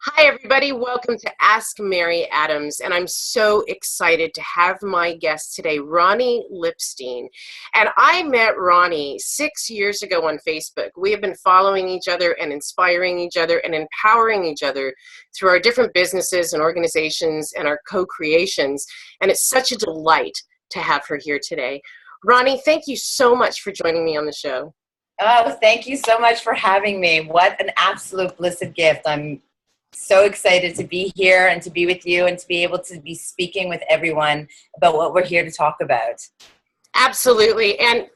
Hi, everybody. Welcome to Ask Mary Adams. And I'm so excited to have my guest today, Roni Lipstein. And I met Roni 6 years ago on Facebook. We have been following each other and inspiring each other and empowering each other through our different businesses and organizations and our co-creations. And it's such a delight to have her here today. Roni, thank you so much for joining me on the show. Oh, thank you so much for having me. What an absolute blessed gift. I'm so excited to be here and to be with you and to be able to be speaking with everyone about what we're here to talk about. Absolutely. And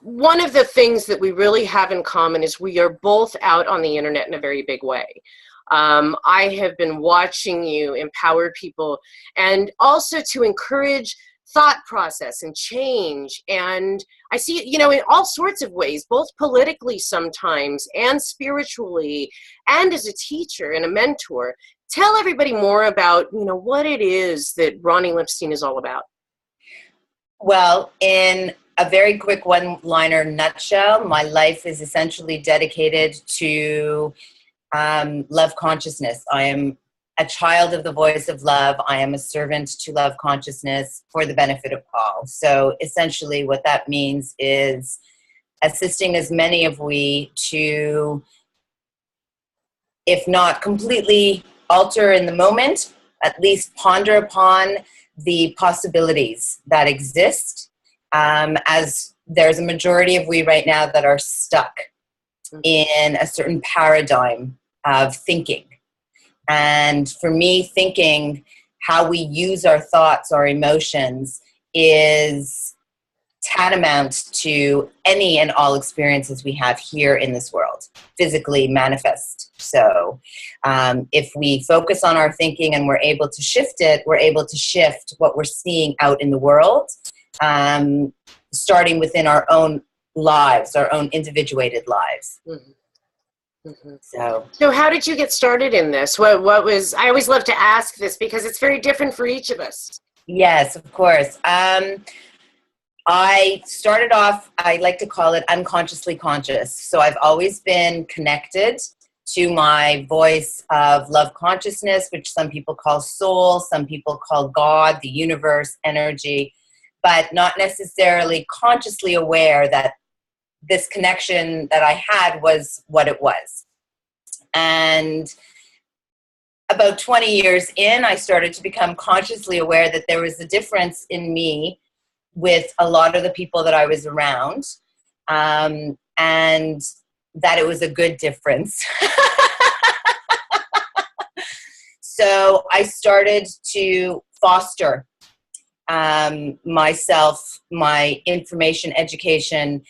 one of the things that we really have in common is we are both out on the internet in a very big way. I have been watching you empower people and also to encourage thought process and change. And I see it, in all sorts of ways, both politically sometimes and spiritually, and as a teacher and a mentor. Tell everybody more about, what it is that Roni Lipstein is all about. Well, in a very quick one-liner nutshell, my life is essentially dedicated to love consciousness. I am a child of the voice of love. I am a servant to love consciousness for the benefit of all. So essentially what that means is assisting as many of we to, if not completely alter in the moment, at least ponder upon the possibilities that exist, as there's a majority of we right now that are stuck in a certain paradigm of thinking. And for me, thinking how we use our thoughts, our emotions, is tantamount to any and all experiences we have here in this world, physically manifest. So if we focus on our thinking and we're able to shift it, we're able to shift what we're seeing out in the world, starting within our own lives, our own individuated lives. Mm-hmm. Mm-hmm. So how did you get started in this? What was, I always love to ask this because it's very different for each of us. Yes, of course. I started off, I like to call it unconsciously conscious. So I've always been connected to my voice of love consciousness, which some people call soul, some people call God, the universe, energy, but not necessarily consciously aware that this connection that I had was what it was. And about 20 years in, I started to become consciously aware that there was a difference in me with a lot of the people that I was around, and that it was a good difference. So I started to foster myself, my information education.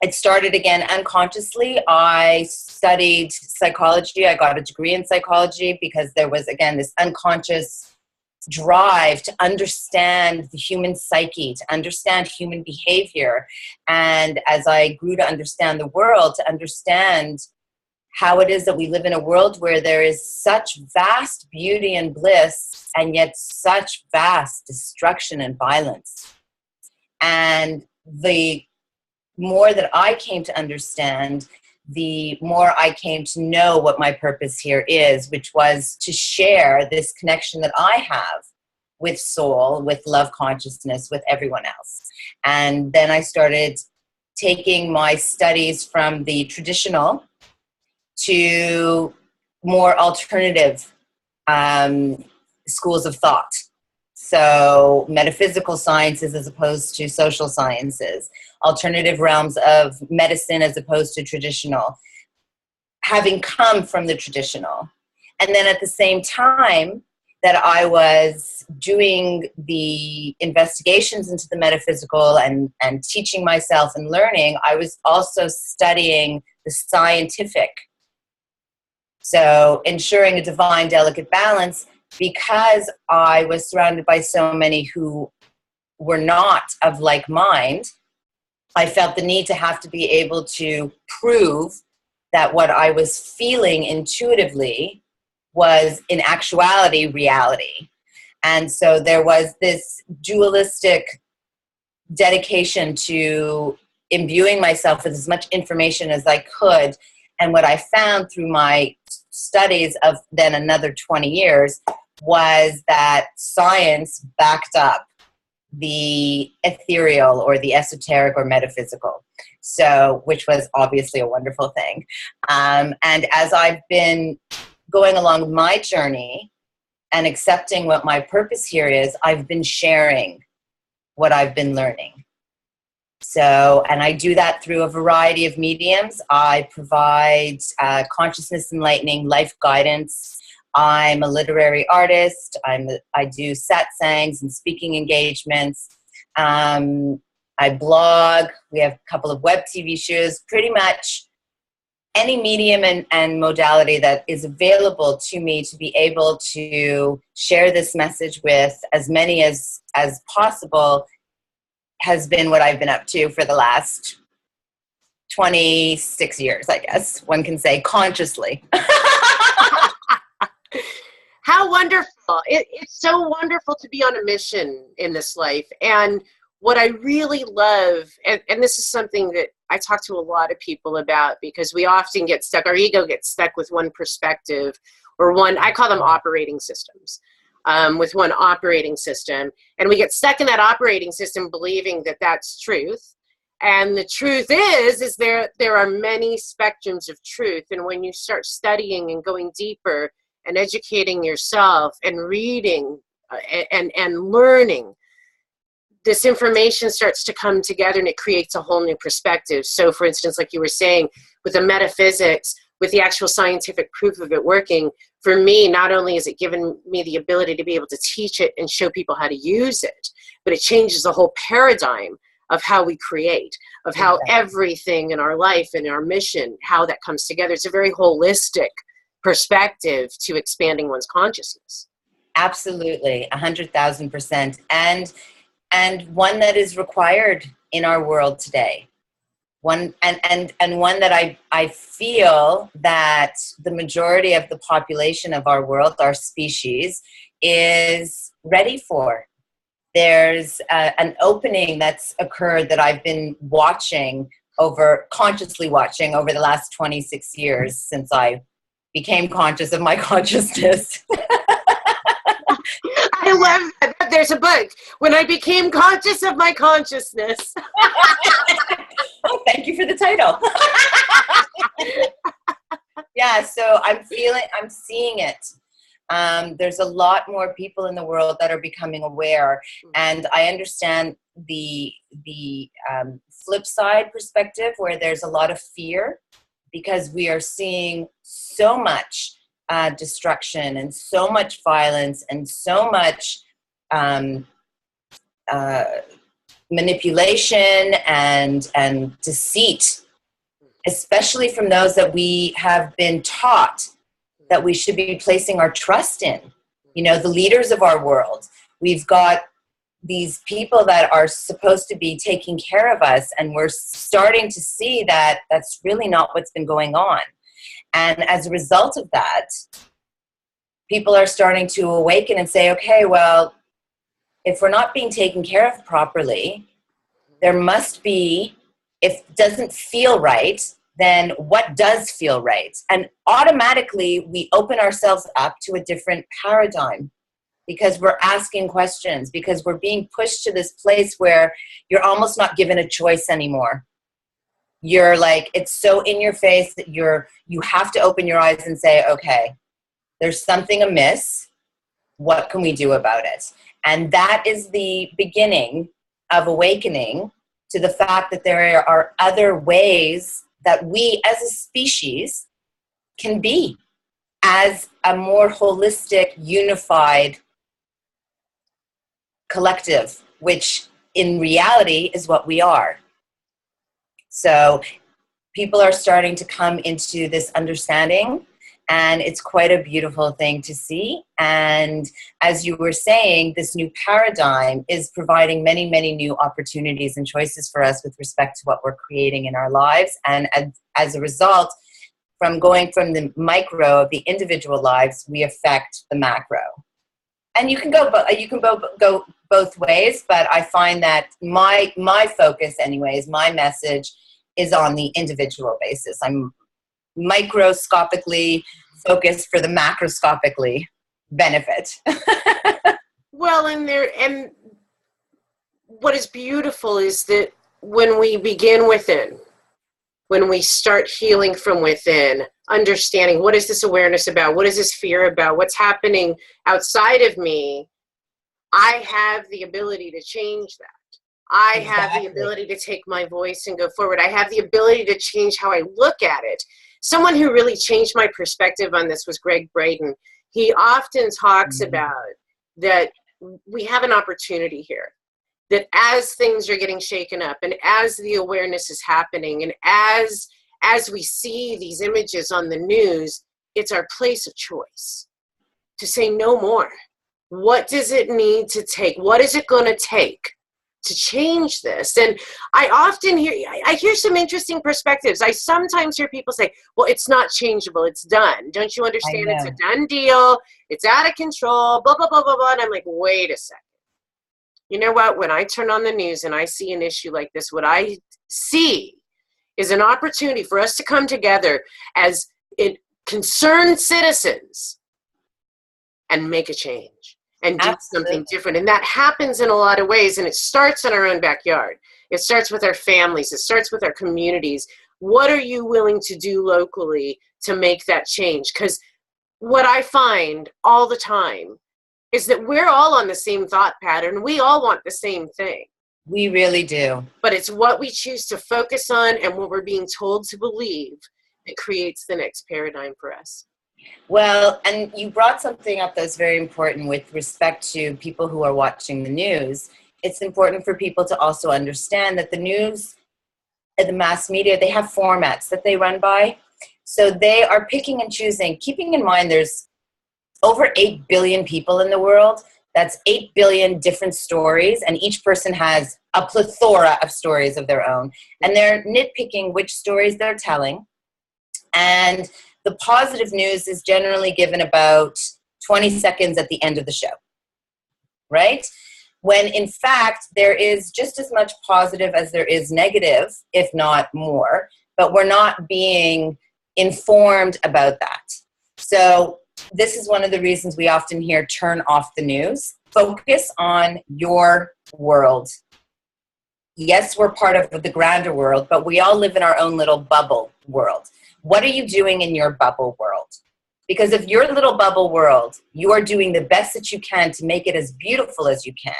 It started again unconsciously. I studied psychology. I got a degree in psychology because there was, again, this unconscious drive to understand the human psyche, to understand human behavior. And as I grew to understand the world, to understand how it is that we live in a world where there is such vast beauty and bliss, and yet such vast destruction and violence. And the more that I came to understand, the more I came to know what my purpose here is, which was to share this connection that I have with soul, with love consciousness, with everyone else. And then I started taking my studies from the traditional to more alternative schools of thought. So metaphysical sciences as opposed to social sciences, alternative realms of medicine as opposed to traditional, having come from the traditional. And then at the same time that I was doing the investigations into the metaphysical and teaching myself and learning, I was also studying the scientific. So ensuring a divine, delicate balance, because I was surrounded by so many who were not of like mind, I felt the need to have to be able to prove that what I was feeling intuitively was in actuality reality. And so there was this dualistic dedication to imbuing myself with as much information as I could. And what I found through my studies of then another 20 years was that science backed up the ethereal or the esoteric or metaphysical. So, which was obviously a wonderful thing. And as I've been going along my journey and accepting what my purpose here is, I've been sharing what I've been learning. So, and I do that through a variety of mediums. I provide consciousness enlightening life guidance. I'm a literary artist. I do satsangs and speaking engagements. I blog. We have a couple of web TV shows. Pretty much any medium and modality that is available to me to be able to share this message with as many as possible has been what I've been up to for the last 26 years, I guess one can say, consciously. How wonderful. It's so wonderful to be on a mission in this life. And what I really love, and this is something that I talk to a lot of people about, because we often get stuck, our ego gets stuck with one perspective or one, I call them operating systems, with one operating system. And we get stuck in that operating system believing that that's truth. And the truth is there are many spectrums of truth. And when you start studying and going deeper and educating yourself and reading and learning, this information starts to come together and it creates a whole new perspective. So for instance, like you were saying, with the metaphysics, with the actual scientific proof of it working, for me, not only has it given me the ability to be able to teach it and show people how to use it, but it changes the whole paradigm of how we create, of how everything in our life and our mission, how that comes together. It's a very holistic perspective to expanding one's consciousness. Absolutely, 100,000%. And one that is required in our world today. One and one that I feel that the majority of the population of our world, our species, is ready for. There's an opening that's occurred that I've been consciously watching over the last 26 years since I became conscious of my consciousness. I love that. There's a book, When I Became Conscious of My Consciousness. Oh, thank you for the title. Yeah, so I'm seeing it. There's a lot more people in the world that are becoming aware, and I understand the flip side perspective where there's a lot of fear because we are seeing so much destruction and so much violence and so much manipulation and deceit, especially from those that we have been taught that we should be placing our trust in. You know, the leaders of our world. We've got these people that are supposed to be taking care of us, and we're starting to see that that's really not what's been going on. And as a result of that, people are starting to awaken and say, okay, well, if we're not being taken care of properly, there must be, if it doesn't feel right, then what does feel right? And automatically we open ourselves up to a different paradigm because we're asking questions, because we're being pushed to this place where you're almost not given a choice anymore. You're like, it's so in your face that you have to open your eyes and say, okay, there's something amiss. What can we do about it? And that is the beginning of awakening to the fact that there are other ways that we as a species can be as a more holistic, unified collective, which in reality is what we are. So people are starting to come into this understanding, and it's quite a beautiful thing to see. And as you were saying, this new paradigm is providing many, many new opportunities and choices for us with respect to what we're creating in our lives. And as a result, from going from the micro of the individual lives, we affect the macro. And you can go both ways, but I find that my focus anyways, my message is on the individual basis. I'm microscopically focused for the macroscopically benefit. Well, and what is beautiful is that when we begin within, when we start healing from within, understanding what is this awareness about, what is this fear about, what's happening outside of me, I have the ability to change that. I have the ability to take my voice and go forward. I have the ability to change how I look at it. Someone who really changed my perspective on this was Greg Braden. He often talks about that we have an opportunity here, that as things are getting shaken up and as the awareness is happening and as we see these images on the news, it's our place of choice to say no more. What does it need to take? What is it going to take to change this? And I often hear some interesting perspectives. I sometimes hear people say, well, it's not changeable, it's done. Don't you understand? It's a done deal, it's out of control, blah, blah, blah, blah, blah. And I'm like, wait a second. You know what? When I turn on the news and I see an issue like this, what I see is an opportunity for us to come together as concerned citizens and make a change and do something different. And that happens in a lot of ways. And it starts in our own backyard. It starts with our families. It starts with our communities. What are you willing to do locally to make that change? Because what I find all the time is that we're all on the same thought pattern. We all want the same thing. We really do. But it's what we choose to focus on and what we're being told to believe that creates the next paradigm for us. Well, and you brought something up that's very important with respect to people who are watching the news. It's important for people to also understand that the news and the mass media, they have formats that they run by. So they are picking and choosing, keeping in mind there's over 8 billion people in the world. That's 8 billion different stories, and each person has a plethora of stories of their own. And they're nitpicking which stories they're telling. And the positive news is generally given about 20 seconds at the end of the show, right? When in fact, there is just as much positive as there is negative, if not more, but we're not being informed about that. So this is one of the reasons we often hear turn off the news. Focus on your world. Yes, we're part of the grander world, but we all live in our own little bubble world. What are you doing in your bubble world? Because if your little bubble world, you are doing the best that you can to make it as beautiful as you can.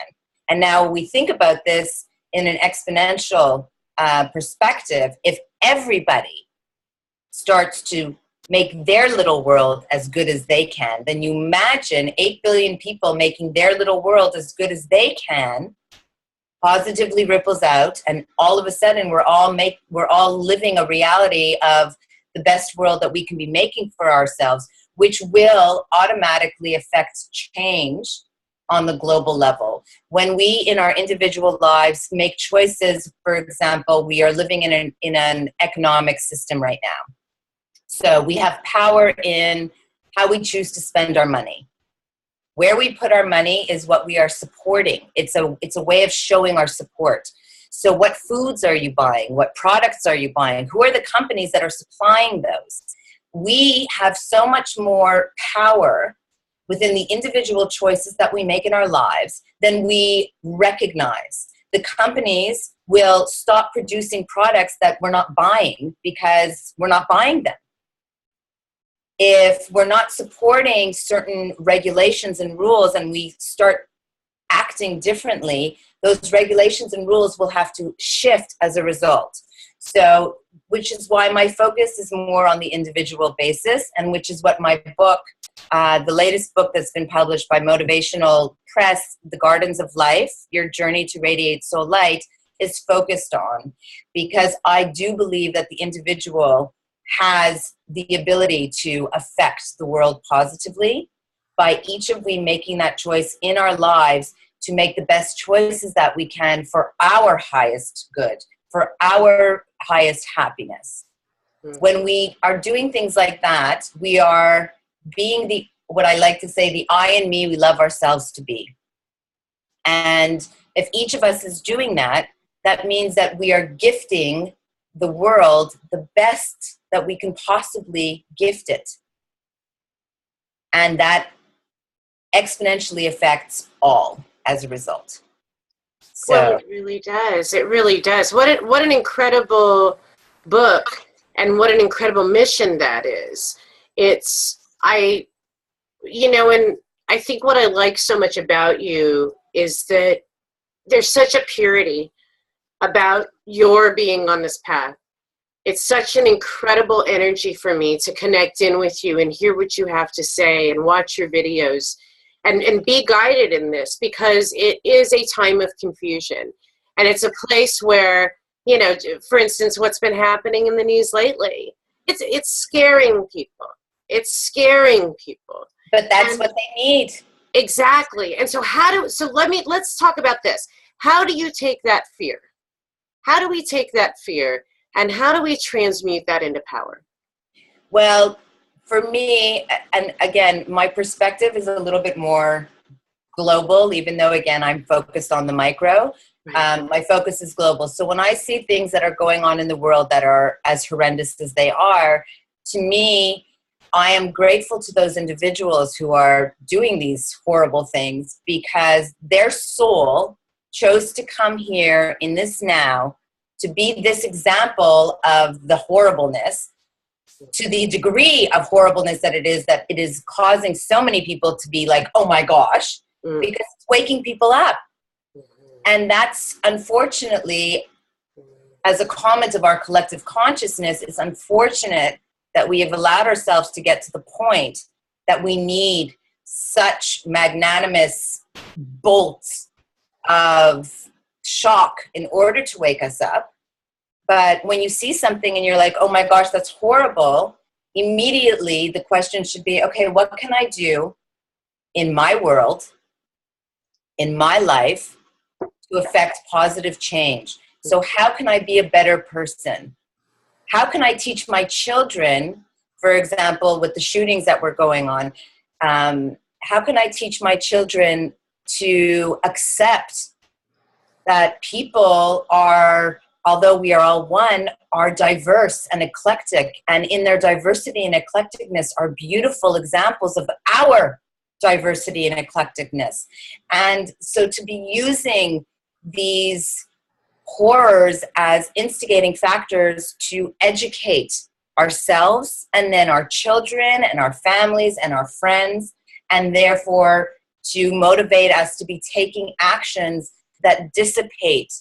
And now we think about this in an exponential perspective. If everybody starts to make their little world as good as they can, then you imagine 8 billion people making their little world as good as they can, positively ripples out, and all of a sudden we're all living a reality of the best world that we can be making for ourselves, which will automatically affect change on the global level. When we in our individual lives make choices, for example, we are living in an economic system right now. So we have power in how we choose to spend our money. Where we put our money is what we are supporting. It's a way of showing our support. So what foods are you buying? What products are you buying? Who are the companies that are supplying those? We have so much more power within the individual choices that we make in our lives than we recognize. The companies will stop producing products that we're not buying because we're not buying them. If we're not supporting certain regulations and rules and we start acting differently, those regulations and rules will have to shift as a result. So, which is why my focus is more on the individual basis, and which is what my book, the latest book that's been published by Motivational Press, The Gardens of Life, Your Journey to Radiate Soul Light, is focused on. Because I do believe that the individual has the ability to affect the world positively by each of we making that choice in our lives to make the best choices that we can for our highest good, for our highest happiness. Mm-hmm. When we are doing things like that, we are being what I like to say, the I and me we love ourselves to be. And if each of us is doing that, that means that we are gifting the world the best that we can possibly gift it. And that exponentially affects all as a result. So, well, it really does. It really does. What an incredible book, and what an incredible mission that is. And I think what I like so much about you is that there's such a purity about your being on this path. It's such an incredible energy for me to connect in with you and hear what you have to say and watch your videos and be guided in this, because it is a time of confusion. And it's a place where, for instance, what's been happening in the news lately, it's scaring people. It's scaring people. But that's what they need. Exactly. And so let's talk about this. How do you take that fear? How do we take that fear and how do we transmute that into power? Well, for me, and again, my perspective is a little bit more global, even though, again, I'm focused on the micro. My focus is global. So when I see things that are going on in the world that are as horrendous as they are, to me, I am grateful to those individuals who are doing these horrible things, because their soul chose to come here in this now to be this example of the horribleness, to the degree of horribleness that it is causing so many people to be like, oh my gosh, because it's waking people up. And that's, unfortunately, as a comment of our collective consciousness, it's unfortunate that we have allowed ourselves to get to the point that we need such magnanimous bolts of shock in order to wake us up. But when you see something and you're like, oh my gosh, that's horrible, immediately the question should be, okay, what can I do in my world, in my life, to affect positive change? So how can I be a better person? How can I teach my children, for example, with the shootings that were going on, how can I teach my children to accept that people are, although we are all one, are diverse and eclectic, and in their diversity and eclecticness are beautiful examples of our diversity and eclecticness. And so to be using these horrors as instigating factors to educate ourselves and then our children and our families and our friends, and therefore to motivate us to be taking actions that dissipate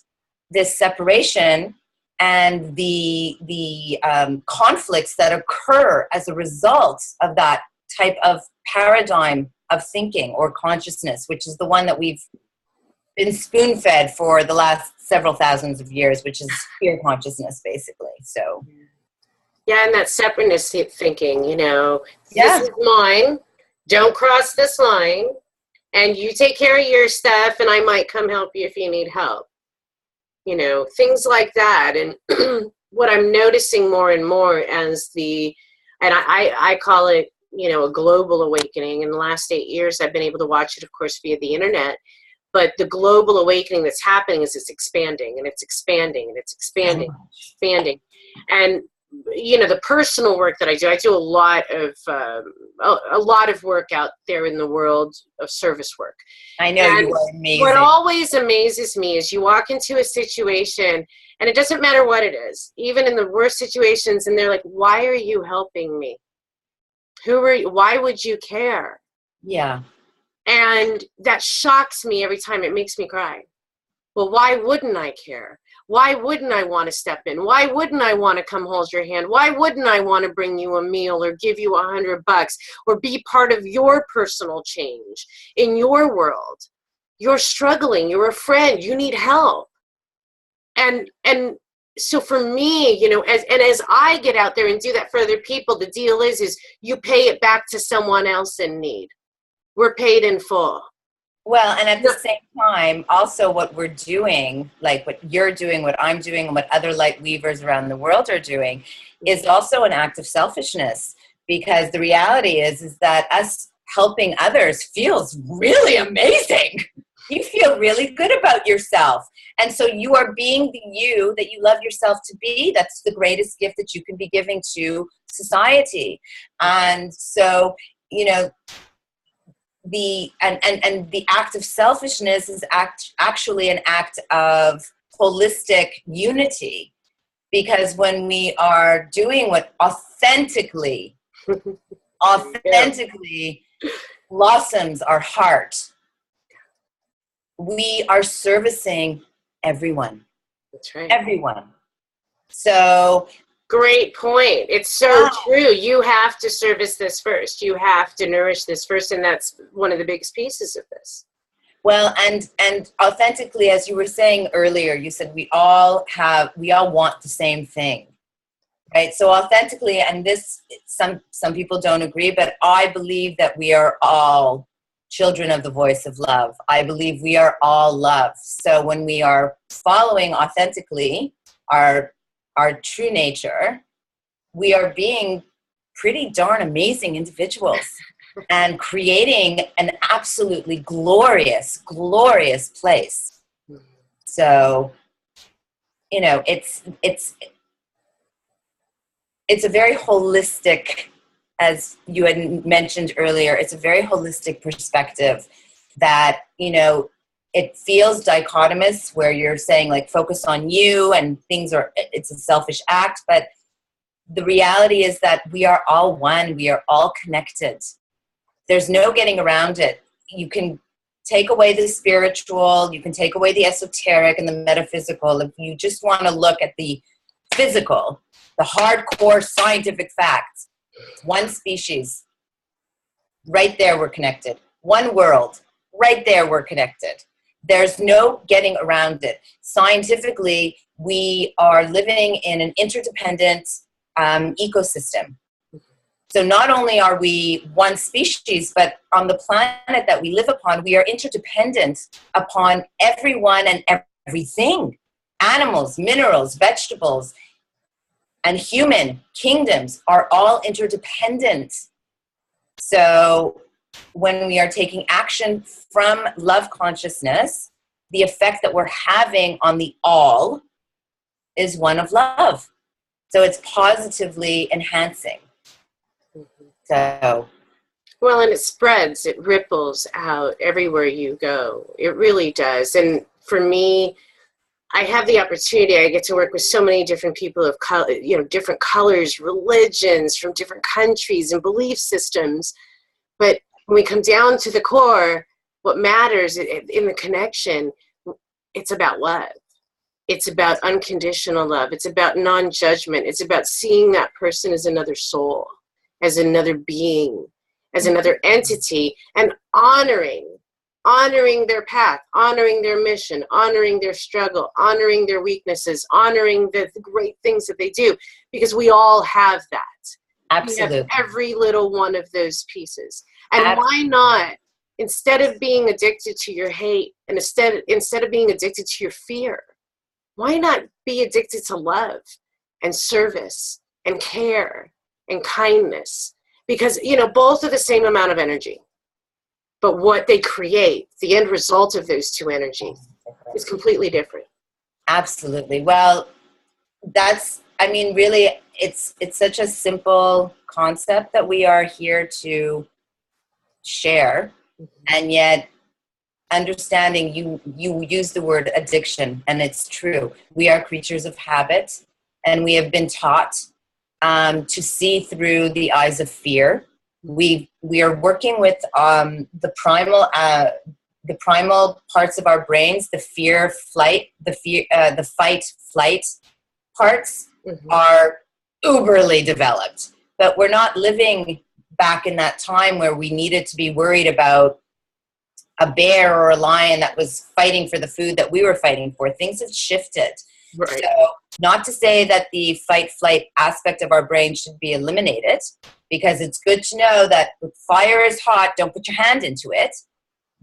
this separation and the conflicts that occur as a result of that type of paradigm of thinking or consciousness, which is the one that we've been spoon-fed for the last several thousands of years, which is fear consciousness, basically. So, yeah, and that separateness thinking, this is mine. Don't cross this line, and you take care of your stuff, and I might come help you if you need help. Things like that. And what I'm noticing more and more I call it, a global awakening. In the last 8 years, I've been able to watch it, of course, via the internet. But the global awakening that's happening is it's expanding and it's expanding and it's expanding, expanding. And, the personal work that I do a lot of work out there in the world of service work. I know, and you are amazing. What always amazes me is you walk into a situation and it doesn't matter what it is, even in the worst situations, and they're like, why are you helping me? Who are you? Why would you care? Yeah. And that shocks me every time. It makes me cry. Well, why wouldn't I care? Why wouldn't I want to step in? Why wouldn't I want to come hold your hand? Why wouldn't I want to bring you a meal or give you $100 or be part of your personal change in your world? You're struggling. You're a friend. You need help. And so for me, as I get out there and do that for other people, the deal is you pay it back to someone else in need. We're paid in full. Well, and at the same time, also what we're doing, like what you're doing, what I'm doing, and what other light weavers around the world are doing, is also an act of selfishness. Because the reality is that us helping others feels really amazing. You feel really good about yourself. And so you are being the you that you love yourself to be. That's the greatest gift that you can be giving to society. And so, you know, the act of selfishness is actually an act of holistic unity, because when we are doing what authentically blossoms our heart, we are servicing everyone. That's right. Everyone. So great point. It's so true. You have to service this first. You have to nourish this first, and that's one of the biggest pieces of this. Well, and authentically, as you were saying earlier, you said we all want the same thing, right? So authentically, and this, some people don't agree, but I believe that we are all children of the voice of love. I believe we are all love. So when we are following authentically our true nature, we are being pretty darn amazing individuals and creating an absolutely glorious, glorious place. So, you know, it's a very holistic, as you had mentioned earlier, it's a very holistic perspective that, you know, it feels dichotomous where you're saying like focus on you and it's a selfish act, but the reality is that we are all one, we are all connected. There's no getting around it. You can take away the spiritual, you can take away the esoteric and the metaphysical. If you just want to look at the physical, the hardcore scientific facts, one species, right there we're connected. One world, right there we're connected. There's no getting around it. Scientifically, we are living in an interdependent ecosystem. So not only are we one species, but on the planet that we live upon, we are interdependent upon everyone and everything. Animals, minerals, vegetables, and human kingdoms are all interdependent. So when we are taking action from love consciousness, the effect that we're having on the all is one of love. So it's positively enhancing. So, well, and it spreads, it ripples out everywhere you go. It really does. And for me, I have the opportunity, I get to work with so many different people of color, you know, different colors, religions from different countries and belief systems. But when we come down to the core, what matters in the connection, it's about love. It's about unconditional love. It's about non-judgment. It's about seeing that person as another soul, as another being, as another entity, and honoring their path, honoring their mission, honoring their struggle, honoring their weaknesses, honoring the great things that they do, because we all have that. absolutely. We have every little one of those pieces. And why not, instead of being addicted to your hate, and instead of being addicted to your fear, why not be addicted to love and service and care and kindness? Because, you know, both are the same amount of energy. But what they create, the end result of those two energies, is completely different. Absolutely. Well, really, it's such a simple concept that we are here to share. And yet, understanding, you use the word addiction, and it's true. We are creatures of habit, and we have been taught to see through the eyes of fear. We are working with the primal parts of our brains. The the fight flight parts are uberly developed, but we're not living back in that time where we needed to be worried about a bear or a lion that was fighting for the food that we were fighting for. Things have shifted. Right. So, not to say that the fight-flight aspect of our brain should be eliminated, because it's good to know that if fire is hot, don't put your hand into it.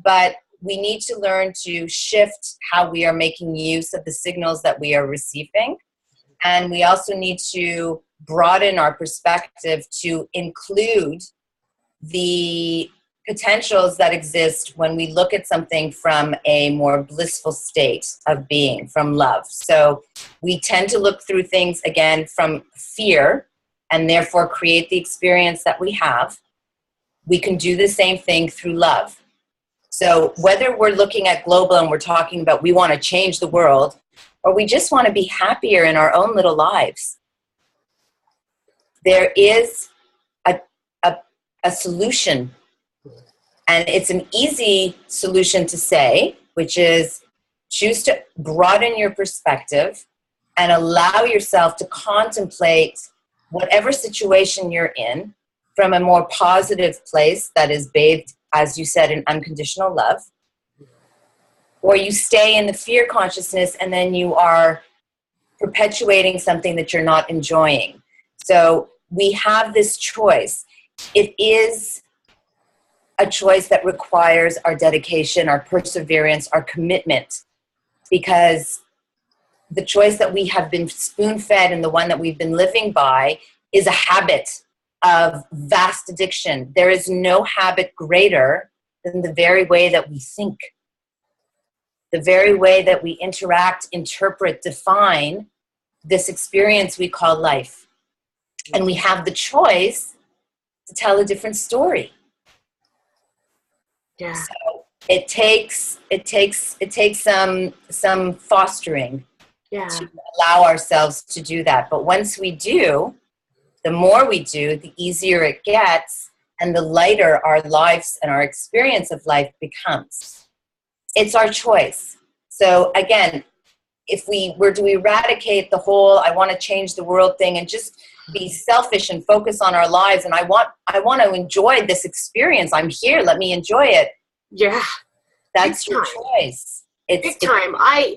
But we need to learn to shift how we are making use of the signals that we are receiving. And we also need to broaden our perspective to include the potentials that exist when we look at something from a more blissful state of being, from love. So we tend to look through things, again, from fear, and therefore create the experience that we have. We can do the same thing through love. So whether we're looking at global and we're talking about we want to change the world, or we just want to be happier in our own little lives, there is a solution. And it's an easy solution to say, which is choose to broaden your perspective and allow yourself to contemplate whatever situation you're in from a more positive place that is bathed, as you said, in unconditional love. Or you stay in the fear consciousness and then you are perpetuating something that you're not enjoying. So we have this choice. It is a choice that requires our dedication, our perseverance, our commitment, because the choice that we have been spoon-fed and the one that we've been living by is a habit of vast addiction. There is no habit greater than the very way that we think, the very way that we interact, interpret, define this experience we call life. And we have the choice to tell a different story. Yeah. So it takes some fostering to allow ourselves to do that. But once we do, the more we do, the easier it gets, and the lighter our lives and our experience of life becomes. It's our choice. So again, if we were to eradicate the whole I want to change the world thing and just be selfish and focus on our lives, and I want to enjoy this experience. I'm here, let me enjoy it. Yeah. That's your choice. Big time. I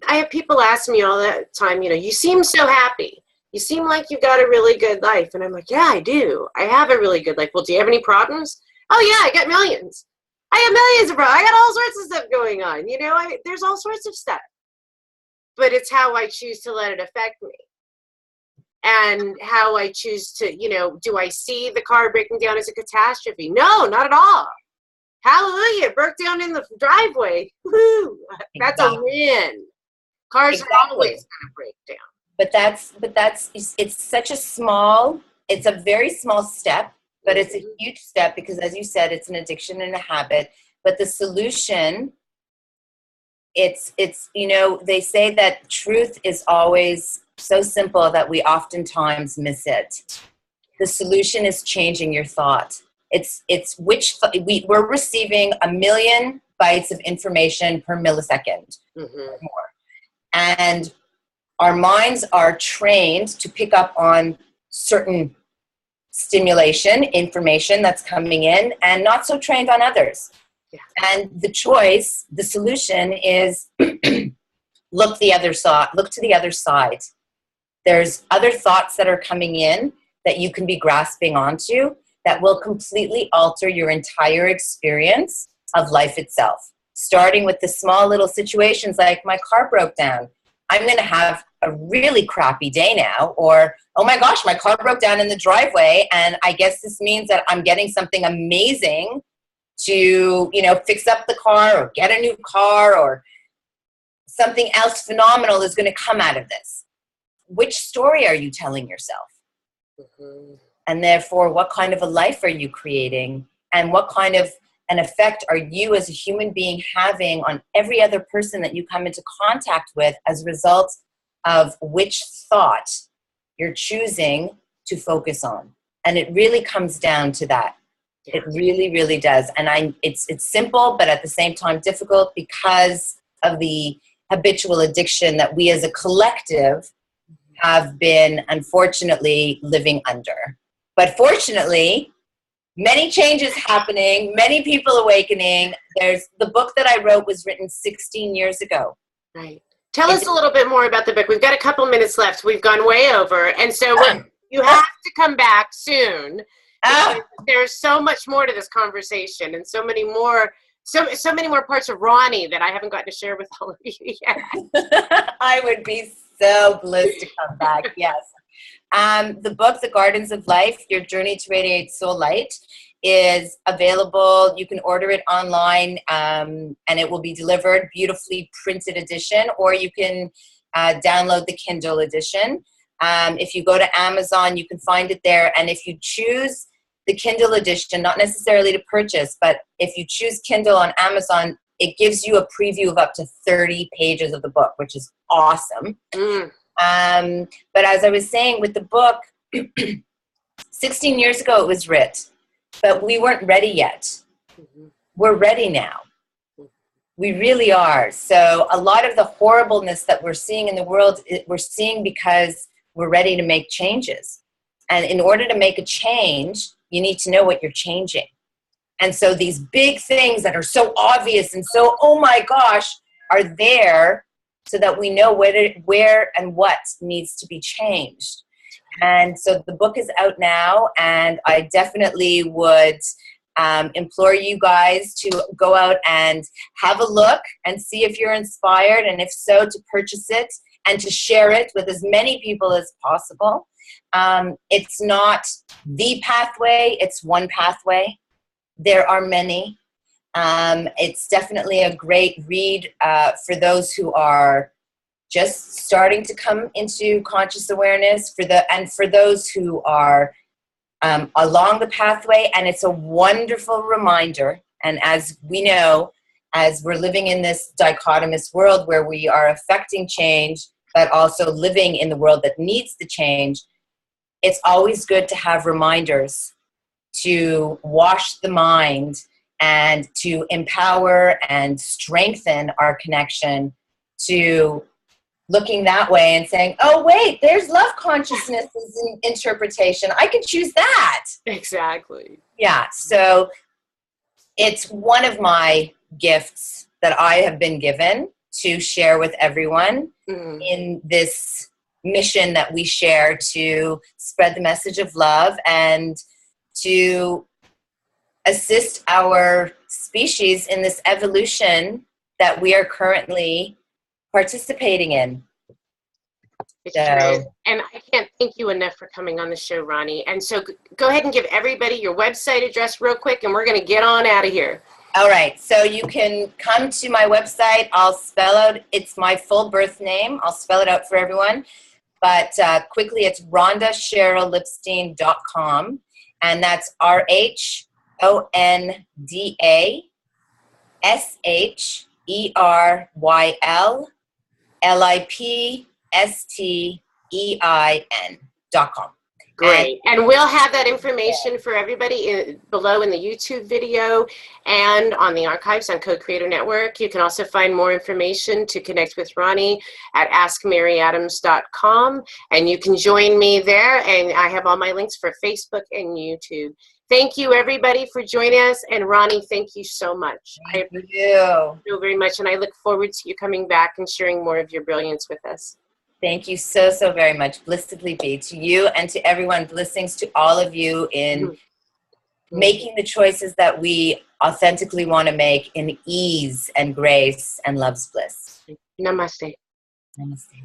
have people ask me all the time, you seem so happy. You seem like you've got a really good life. And I'm like, yeah, I do. I have a really good life. Well, do you have any problems? Oh yeah, I got millions. I have millions of problems. I got all sorts of stuff going on. There's all sorts of stuff. But it's how I choose to let it affect me. And how I choose to, do I see the car breaking down as a catastrophe? No, not at all. Hallelujah, it broke down in the driveway. Woo! That's a win. Cars are always going to break down. But it's a very small step, but it's a huge step because, as you said, it's an addiction and a habit. But the solution, they say that truth is always so simple that we oftentimes miss it. The solution is changing your thought. We're receiving 1 million bytes of information per millisecond or more. And our minds are trained to pick up on certain stimulation, information that's coming in, and not so trained on others. Yeah. And the solution is look to the other side. There's other thoughts that are coming in that you can be grasping onto that will completely alter your entire experience of life itself. Starting with the small little situations like my car broke down. I'm going to have a really crappy day now. Or, oh my gosh, my car broke down in the driveway. And I guess this means that I'm getting something amazing to, fix up the car or get a new car, or something else phenomenal is going to come out of this. Which story are you telling yourself? And therefore, what kind of a life are you creating? And what kind of an effect are you as a human being having on every other person that you come into contact with as a result of which thought you're choosing to focus on? And it really comes down to that. It really, really does. And it's simple, but at the same time difficult because of the habitual addiction that we as a collective have been, unfortunately, living under. But fortunately, many changes happening, many people awakening. There's the book that I wrote was written 16 years ago. Right. Tell us a little bit more about the book. We've got a couple minutes left. We've gone way over. And so you have to come back soon. There's so much more to this conversation and so many more parts of Roni that I haven't gotten to share with all of you yet. I would be so blessed to come back. Yes. The book, The Gardens of Life, Your Journey to Radiate Soul Light, is available. You can order it online, and it will be delivered, beautifully printed edition, or you can download the Kindle edition. If you go to Amazon, you can find it there. And if you choose the Kindle edition, not necessarily to purchase, but if you choose Kindle on Amazon, it gives you a preview of up to 30 pages of the book, which is awesome. But as I was saying with the book, 16 years ago it was writ, but we weren't ready yet. We're ready now. We really are. So a lot of the horribleness that we're seeing in the world, we're seeing because we're ready to make changes. And in order to make a change, you need to know what you're changing. And so these big things that are so obvious and so, oh my gosh, are there so that we know where and what needs to be changed. And so the book is out now, and I definitely would implore you guys to go out and have a look and see if you're inspired, and if so, to purchase it and to share it with as many people as possible. It's not the pathway, it's one pathway. There are many. It's definitely a great read for those who are just starting to come into conscious awareness, and for those who are along the pathway. And it's a wonderful reminder. And as we know, as we're living in this dichotomous world where we are affecting change, but also living in the world that needs the change, it's always good to have reminders to wash the mind and to empower and strengthen our connection to looking that way and saying, oh, wait, there's love consciousness interpretation. I can choose that. Exactly. Yeah. So it's one of my gifts that I have been given to share with everyone in this mission that we share to spread the message of love and to assist our species in this evolution that we are currently participating in. And I can't thank you enough for coming on the show, Roni. And so go ahead and give everybody your website address real quick, and we're going to get on out of here. All right. So you can come to my website. I'll spell out, it's my full birth name. I'll spell it out for everyone. But quickly, it's RhondaCherylLipstein.com. And that's RhondaSherylLipstein.com. Great. And we'll have that information for everybody below in the YouTube video and on the archives on Code Creator Network. You can also find more information to connect with Roni at AskMaryAdams.com. And you can join me there. And I have all my links for Facebook and YouTube. Thank you, everybody, for joining us. And Roni, thank you so much. Thank you very much. And I look forward to you coming back and sharing more of your brilliance with us. Thank you so, so very much. Blessedly be to you and to everyone. Blessings to all of you in making the choices that we authentically want to make in ease and grace and love's bliss. Namaste. Namaste.